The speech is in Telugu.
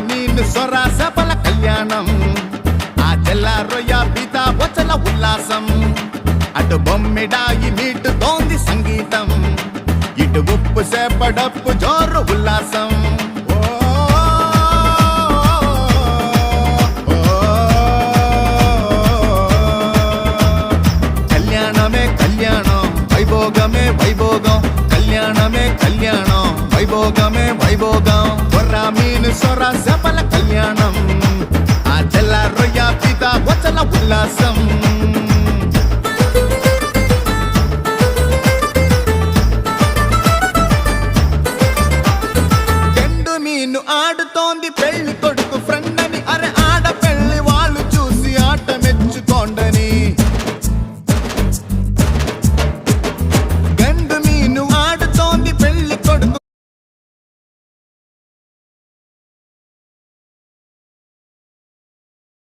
మీను సొర సపల కళ్యాణం ఆ తెల్ల రొయ్య పీత బొచ్చల ఉల్లాసం అటు బొమ్మిడాయి మీటుతోంది సంగీతం ఇటు ఉప్పు సేపడప్పు జోరు ఉల్లాసం కళ్యాణమే కళ్యాణం వైభోగమే వైభోగం కళ్యాణమే కళ్యాణం వైభోగమే వైభోగం బొర్రా మీను సొర సపల కళ్యాణం ఆ తెల్ల రొయ్య పీత బొచ్చల ఉల్లాసం చెండు మీను ఆడుతోంది పెళ్లి కొడుకు ఫ్రెండ్